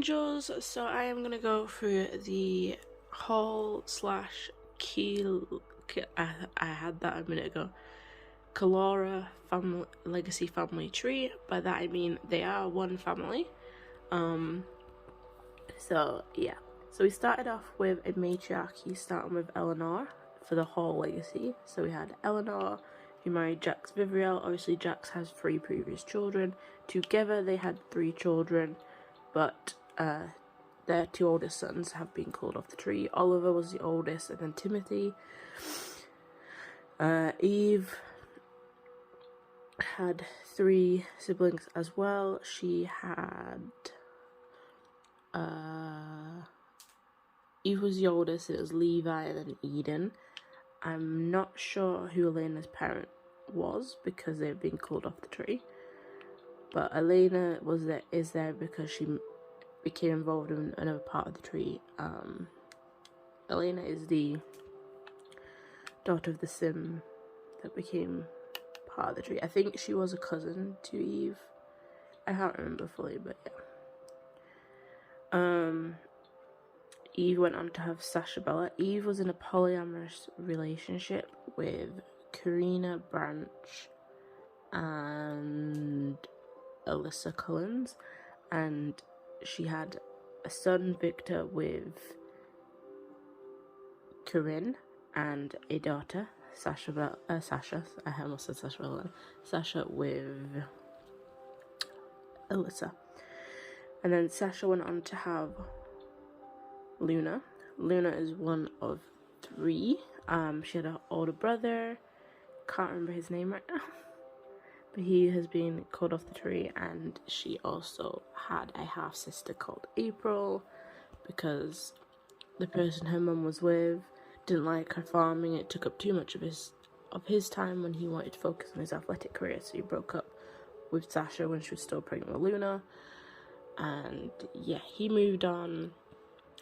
Angels. So I am gonna go through the whole slash I had that a minute ago. Kealoha Legacy family tree. By that I mean they are one family. So yeah. So we started off with a matriarchy, starting with Eleanor for the whole legacy. So we had Eleanor, who married Jax Vivriel. Obviously, Jax has 3 previous children. Together, they had 3 children, but their 2 oldest sons have been called off the tree. Oliver was the oldest, and then Timothy. Eve had 3 siblings as well. She had Eve was the oldest. It was Levi and then Eden. I'm not sure who Elena's parent was because they've been called off the tree, but Elena is there because she became involved in another part of the tree. Elena is the daughter of the Sim that became part of the tree. I think she was a cousin to Eve. I can't remember fully, but yeah. Eve went on to have Sasha Bella. Eve was in a polyamorous relationship with Karina Branch and Alyssa Collins, and she had a son, Victor, with Corinne, and a daughter, Sasha. I almost said Sasha Bella. Sasha with Alyssa. And then Sasha went on to have Luna. Luna is one of 3. She had an older brother. Can't remember his name right now. But he has been called off the tree, and she also had a half-sister called April because the person her mum was with didn't like her farming. It took up too much of his time when he wanted to focus on his athletic career, so he broke up with Sasha when she was still pregnant with Luna. And yeah, he moved on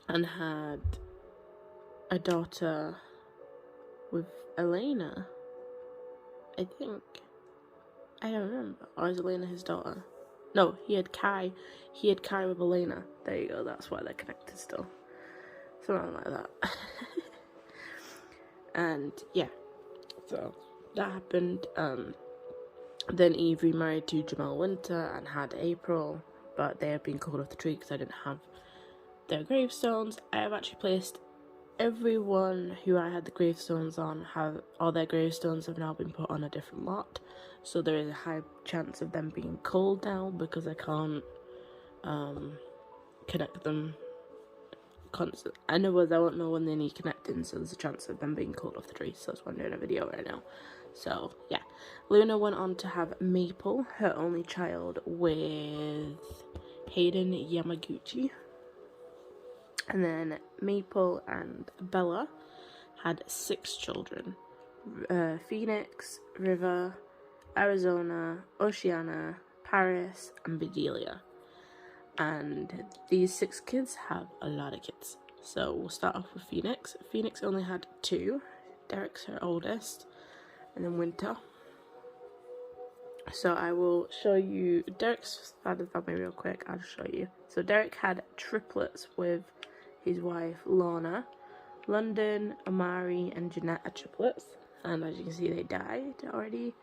and had a daughter with Elena, I think. I don't remember. Or is Elena his daughter? No, he had Kai. He had Kai with Elena. There you go, that's why they're connected still. Something like that. And yeah, so that happened. Then Eve remarried to Jamal Winter and had April, but they have been called off the tree because I didn't have their gravestones. I have actually placed everyone who I had the gravestones on, all their gravestones have now been put on a different lot, so there is a high chance of them being culled now because I can't connect them constant. I won't know when they need connecting, so there's a chance of them being culled off the tree, so that's why I'm doing a video right now. So yeah, Luna went on to have Maple, her only child, with Hayden Yamaguchi. And then Maple and Bella had 6 children. Phoenix, River, Arizona, Oceana, Paris, and Bedelia. And these 6 kids have a lot of kids. So we'll start off with Phoenix. Phoenix only had 2. Derek's her oldest. And then Winter. So I will show you Derek's side of the family real quick. I'll just show you. So Derek had triplets with his wife Lorna. London, Amari, and Jeanette are triplets, and as you can see, they died already.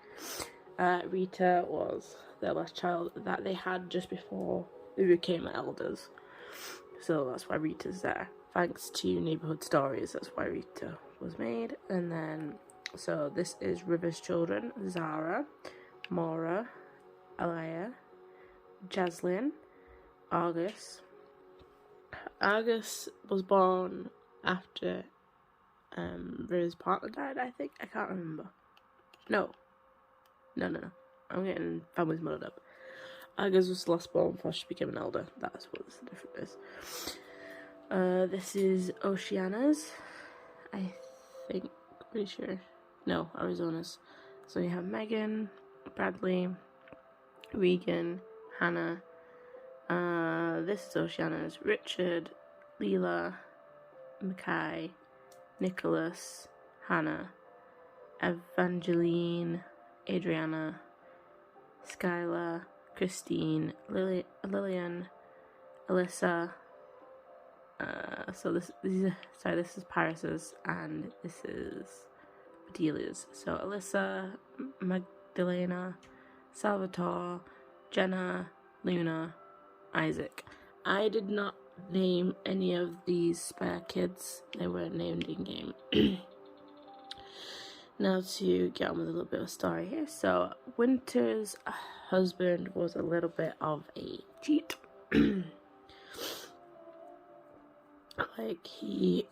Rita was their last child that they had just before they became elders, so that's why Rita's there. Thanks to Neighborhood Stories, that's why Rita was made. And then, so this is River's children: Zara, Maura, Alaya, Jaslyn, August. August was born after River's partner died, I think. I can't remember. No. I'm getting families muddled up. August was last born before she became an elder. That's what the difference is. This is Oceana's, I think. Pretty sure. No, Arizona's. So you have Megan, Bradley, Regan, Hannah. This is Oceana's: Richard, Leela, Mackay, Nicholas, Hannah, Evangeline, Adriana, Skylar, Christine, Lillian, Alyssa. So this is Paris's and this is Bedelia's. So Alyssa, Magdalena, Salvatore, Jenna, Luna, Isaac. I did not name any of these spare kids. They were named in game. Now to get on with a little bit of a story here. So Winter's husband was a little bit of a cheat. Like he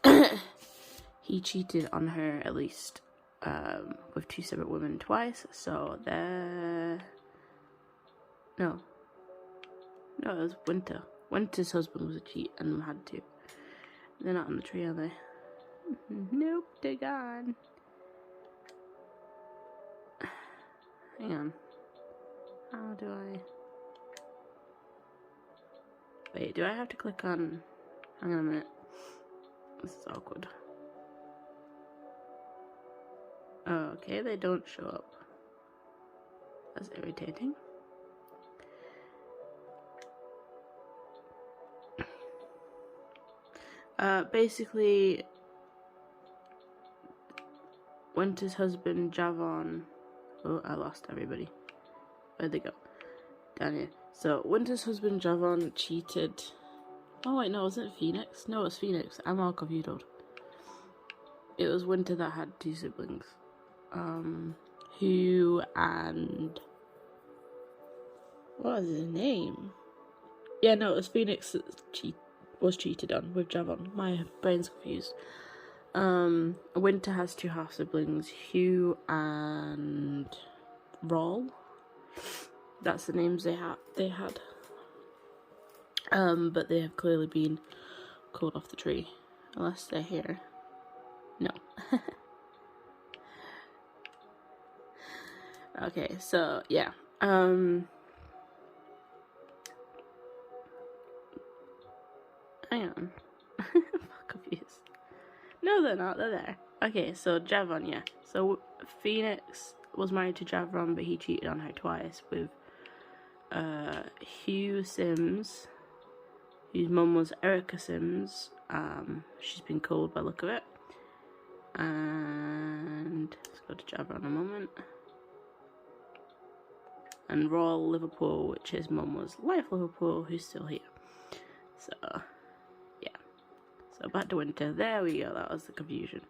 cheated on her at least with 2 separate women twice. So no, it was Winter. Winter's husband was a cheat and had 2. They're not on the tree, are they? Nope, they're gone. Hang on. How do I... Wait, do I have to click on... Hang on a minute. This is awkward. Oh, okay, they don't show up. That's irritating. Basically, Winter's husband, Javon... Oh, I lost everybody. Where'd they go? Down here. So, Winter's husband, Javon, cheated... Oh, wait, no, wasn't it Phoenix? No, it was Phoenix. I'm all confused. It was Winter that had 2 siblings. Who and... What was his name? Yeah, no, it was Phoenix that was cheated on with Javon. My brain's confused. Winter has 2 half siblings, Hugh and Roll. That's the names they had. But they have clearly been called off the tree, unless they're here. No. Okay, so yeah. Hang on. I'm confused. No, they're not. They're there. Okay, so Javon, yeah. So Phoenix was married to Javon, but he cheated on her twice with Hugh Sims, whose mum was Erica Sims. She's been called by the look of it. And let's go to Javon a moment. And Royal Liverpool, which his mum was Life Liverpool, who's still here. So, yeah. So back to Winter. There we go. That was the confusion.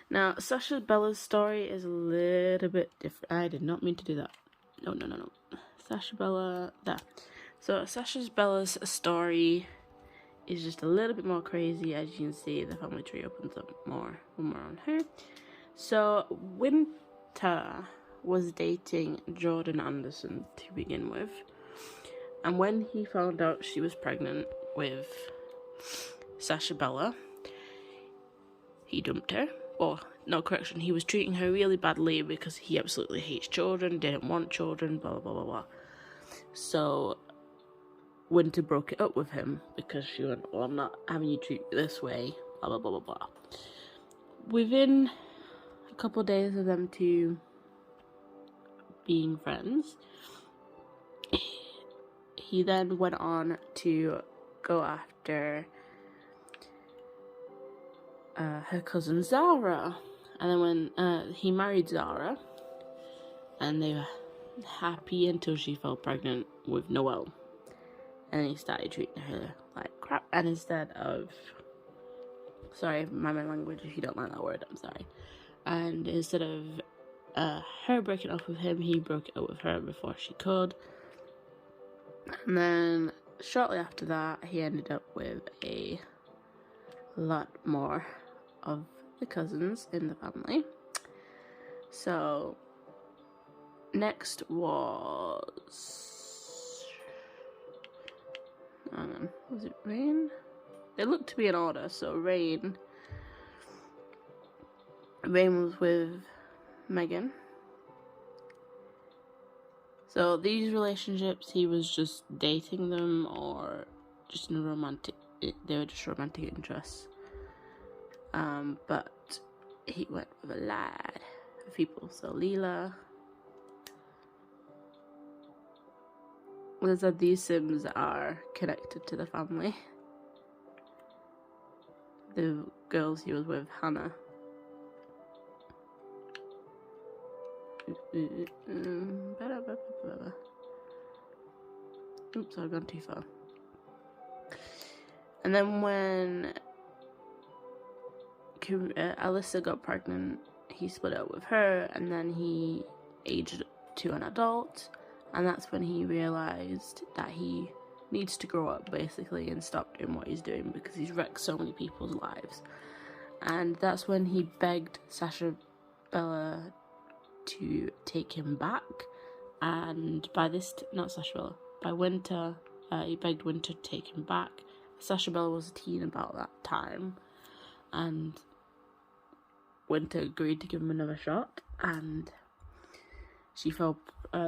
Now, Sasha Bella's story is a little bit different. I did not mean to do that. No. Sasha Bella, there. So, Bella's story is just a little bit more crazy. As you can see, the family tree opens up more when we're on her. So, Winter was dating Jordan Anderson to begin with. And when he found out she was pregnant with Sasha Bella, he dumped her. Or, no, correction, he was treating her really badly because he absolutely hates children, didn't want children, blah, blah, blah, blah. So, Winter broke it up with him because she went, well, I'm not having you treat me this way, blah, blah, blah, blah, blah. Within a couple of days of them two being friends, he then went on to go after her cousin Zara. And then when he married Zara, and they were happy until she fell pregnant with Noelle. And he started treating her like crap. And instead of... Sorry, my language, if you don't like that word, I'm sorry. And instead of her breaking up with him, he broke it up with her before she could. And then, shortly after that, he ended up with a lot more of the cousins in the family. So, next was... was it Rain? They looked to be in order, so Rain was with Megan. So these relationships, he was just dating them or just in a romantic, they were just romantic interests. But he went with a lot of people. So Leela, They said these Sims are connected to the family. The girls he was with, Hannah. Oops, I've gone too far. And then when Alyssa got pregnant, he split up with her, and then he aged to an adult, and that's when he realised that he needs to grow up, basically, and stop doing what he's doing because he's wrecked so many people's lives. And that's when he begged Sasha Bella to take him back, and by Winter, he begged Winter to take him back. Sasha Bella was a teen about that time, and Winter agreed to give him another shot, and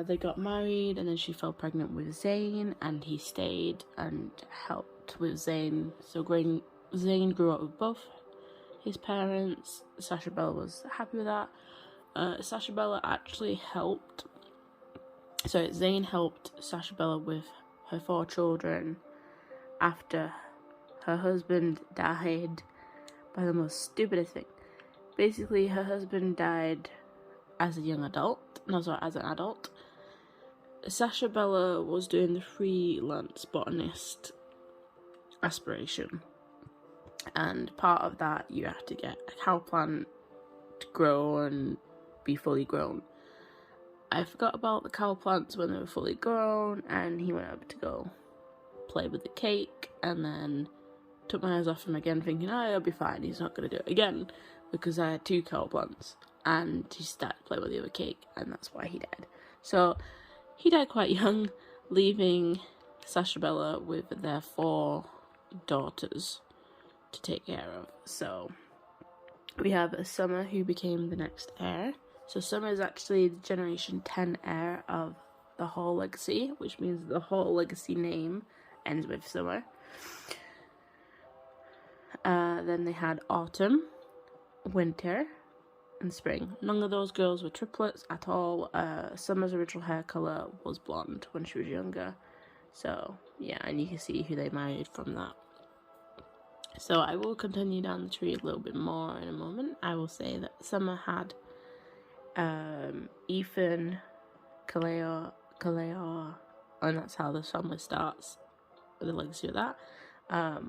they got married, and then she fell pregnant with Zane, and he stayed and helped with Zane. So Zane grew up with both his parents. Sasha Bella was happy with that. Zane helped Sasha Bella with her 4 children after her husband died by the most stupidest thing. Basically, her husband died as an adult. Sasha Bella was doing the freelance botanist aspiration, and part of that, you have to get a cow plant to grow and be fully grown. I forgot about the cow plants when they were fully grown, and he went up to go play with the cake, and then took my eyes off him again, thinking, I'll be fine, he's not going to do it again, because I had 2 cow plants, and he started to play with the other cake, and that's why he died. So, he died quite young, leaving Sasha Bella with their 4 daughters to take care of. So, we have Summer, who became the next heir. So Summer is actually the Generation 10 heir of the Hall Legacy, which means the Hall Legacy name ends with Summer. Then they had Autumn, Winter, and Spring. None of those girls were triplets at all. Summer's original hair colour was blonde when she was younger. So, yeah, and you can see who they married from that. So I will continue down the tree a little bit more in a moment. I will say that Summer had Ethan, Kealoha, and that's how the family starts, with the legacy of that,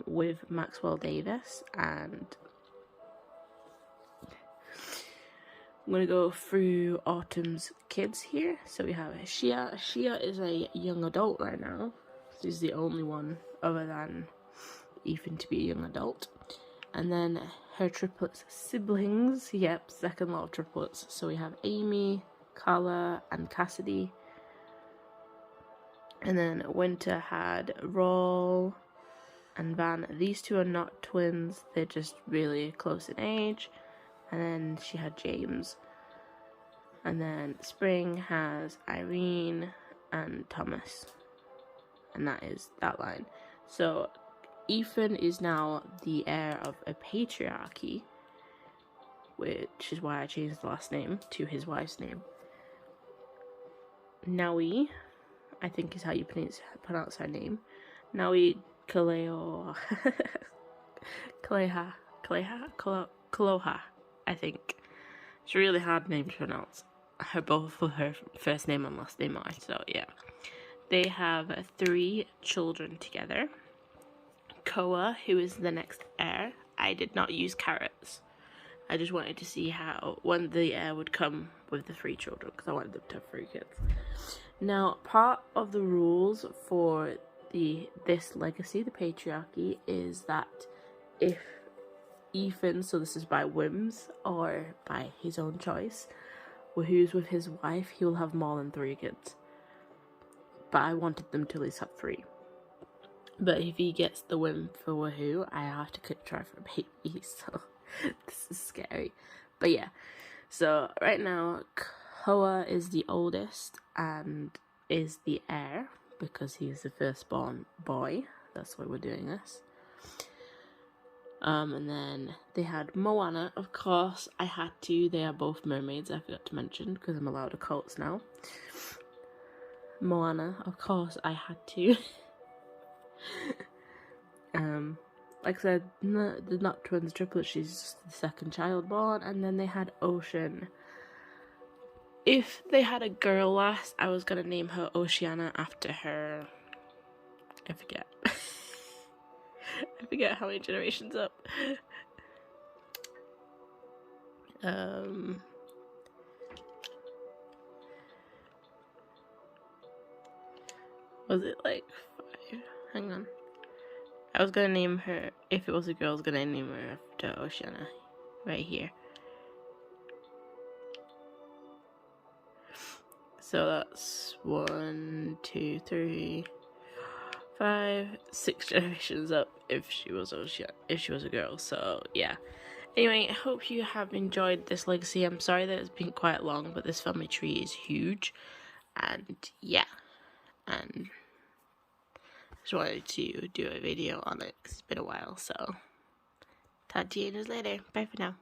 with Maxwell Davis. And I'm going to go through Autumn's kids here. So we have Shia. Shia is a young adult right now. She's the only one other than Ethan to be a young adult. And then her triplets siblings, yep, second lot of triplets. So we have Amy, Carla, and Cassidy. And then Winter had Rawl and Van. These 2 are not twins, they're just really close in age. And then she had James. And then Spring has Irene and Thomas. And that is that line. So Ethan is now the heir of a patriarchy, which is why I changed the last name to his wife's name. Naui, I think is how you pronounce her name. Naui Kealoha, I think. It's a really hard name to pronounce. Both of her first name and last name are, so yeah. They have 3 children together. Koa, who is the next heir. I did not use carrots. I just wanted to see when the heir would come with the 3 children, because I wanted them to have 3 kids. Now, part of the rules for this legacy, the patriarchy, is that if Ethan, so this is by whims or by his own choice, who's with his wife, he will have more than 3 kids. But I wanted them to at least have 3. But if he gets the whim for Woohoo, I have to try for a baby, so this is scary. But yeah, so right now, Koa is the oldest and is the heir, because he's the firstborn boy. That's why we're doing this. And then they had Moana, of course, I had to. They are both mermaids, I forgot to mention, because I'm allowed occults now. Moana. Of course, I had to. Like I said, no, they're not twins, triplets. She's just the second child born, and then they had Ocean. If they had a girl last, I was gonna name her Oceana after her. I forget. I forget how many generations up. Was it like 5? Hang on. I was gonna name her, if it was a girl, I was gonna name her after Oceana. Right here. So that's 1, 2, 3, 5, 6 generations up if she was a girl. So yeah. Anyway, I hope you have enjoyed this legacy. I'm sorry that it's been quite long, but this family tree is huge. And yeah. And I just wanted to do a video on it because it's been a while. So talk to you later. Bye for now.